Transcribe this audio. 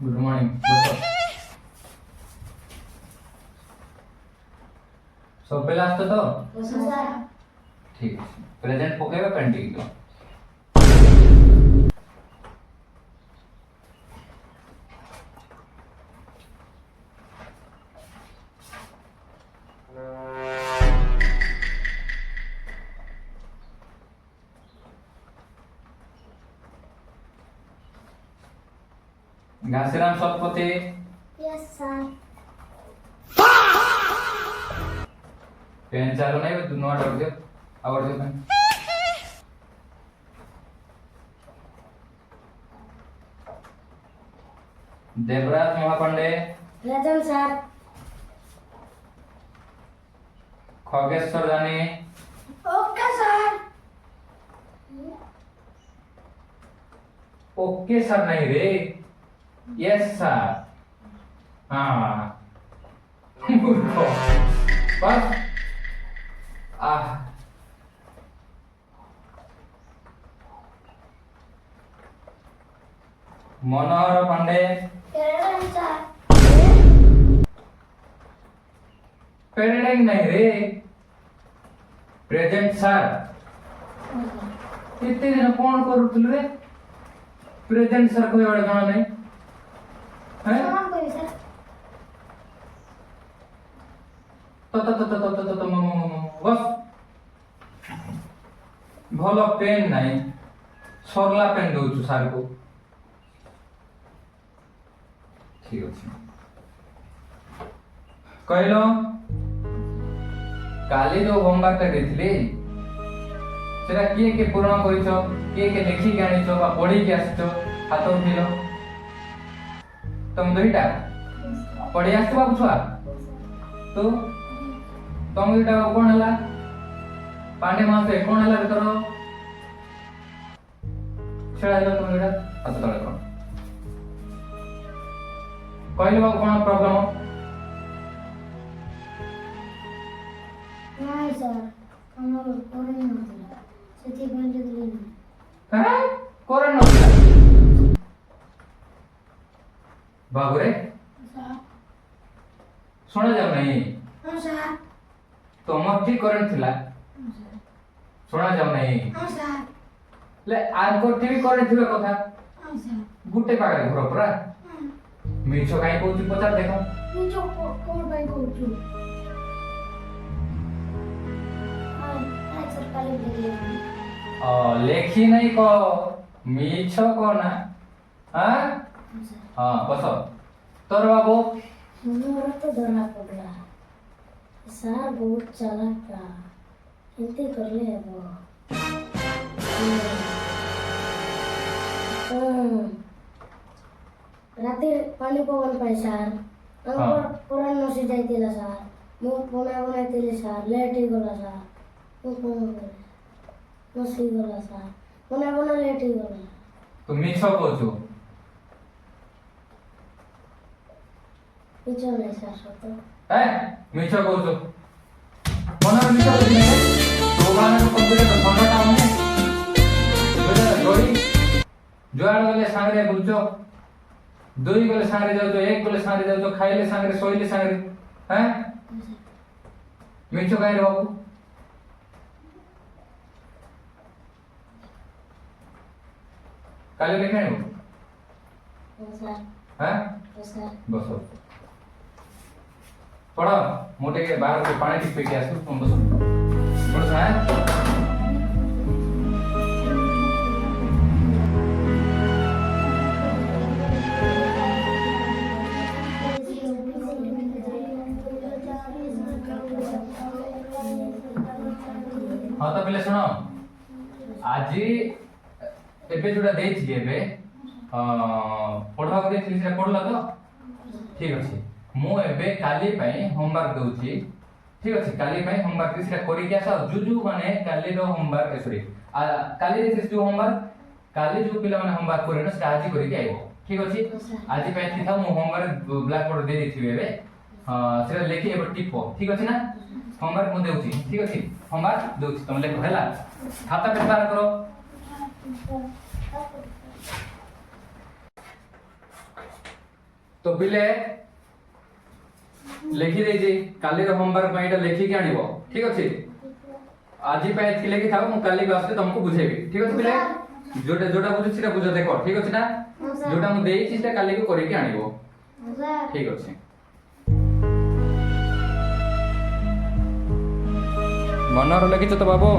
good morning बसो सब पिला आसतो तो ठीक है प्रेजेंट पकेबा पेंटिंग तो Ghasiram Satpathy yes sir pen चालू नाही तू नोट आवड दे pen Devraj Mahapande present sir Khageswar Jani okay sir okay sir नहीं रे यस सर हाँ मूर्ख बस मनोहर पांडे प्रेजेंट सर पेरेडिंग नहीं रे प्रेजेंट सर इतने दिन कौन करूथिल रे प्रेजेंट सर कोई बड़ा गाना नहीं हैं कौन कोई सर बस भलो पेन नहीं सरला पेन दउछु सर को ठीक अछि कहलो काली जो होमवर्क टा देथिली सेरा किए के पूर्ण करिछो किए के लिखि के आनिछो बा पढी के आछो हाथ उठिलो तुम दुईटा पढी आछो बाबू छुआ तो तुम दुईटा कोन हला पांडे मासे कोन हला रे तोरो छेड़ा दिलो तुम दुईटा हाथ तळे कोन कहलो बाबू कोन प्रॉब्लम नहीं सर हमर कोरे नथिला सेति बन जदली नहीं हैं कोरे नथिला बाबू रे सर सुना जाऊ नहीं हां सर तुम ठीक करन थिला सुना जाऊ नहीं हां सर ले आगो टीवी करे थिबे कथा हां सर गुटे पागल घर परा मिछो काई कहू पचार देखो मी जो कोन भाई कहू सर काली देखले लेखी नहीं को मिछो को ना हां हां बस तोर बाबू मोर तो डरा पड़ला सर बहुत चालाक था एंती करले हेबो राती पानी पवन पाई सर अंकुर पुरान नसी जाइतिला सर मु पुना बनाइतिले सर लेट ही गला सर मु कोन करे नसी गला सर पुना बना लेट ही गला तू मिछो कहू पिछो नहीं सर सतो ए मिछो कहू मना मिछो कहू तो गाना को कंप्यूटर तो संडा टाउन में जोड़ी जोड़ गले सांगरे बुझो दुई गले सांगरे जाऊ तो एक गले सांगरे जाऊ तो खाइले सांगरे सोइले सांगरे हैं मिछो काई रे बाबू काले लिखे हो सर हैं सर बसो पढ़ो मोटे के बाहर के पानी टिप के आसो तुम बसो पढ़ो है हाँ तो पहले सुनो आज एबे जोड़ा देछि एबे पढ़वा को देछि से पढ़ला तो ठीक अछि मु एबे काली पई होमवर्क दउछि ठीक अछि काली पई होमवर्क से करि के आसा जुजु माने काली रो होमवर्क सॉरी काली रे जो होमवर्क काली जो पिला माने होमवर्क करे न से आज करि के आइबो ठीक अछि आज पई थी था मु होमवर्क ब्लैक बोर्ड दे देथिबे एबे से लेखि एबे टिपो ठीक अछि ना होमवर्क मु देउछि ठीक अछि होमवर्क दउछि तुम लेखो हला खाता पे पार करो तो पिले लिखि देछि काली रो होमवर्क ପାଇଁ ଏଟା ଲେଖିକି ଆଣିବ ଠିକ ଅଛି ଆଜି ପାଇଁ ଏତିକି ଲେଖି ଥାଅ ମୁଁ କାଲି ଆସିଲେ ତମକୁ ବୁଝେଇବି ଠିକ ଅଛି ପିଲେ जोटा जोटा बुझु सेटा बुझ देखो ठीक अछि ना जोटा मु देई छी सेटा काली को करी के आनिबो ठीक अछि मनर लिखिछ तो बाबू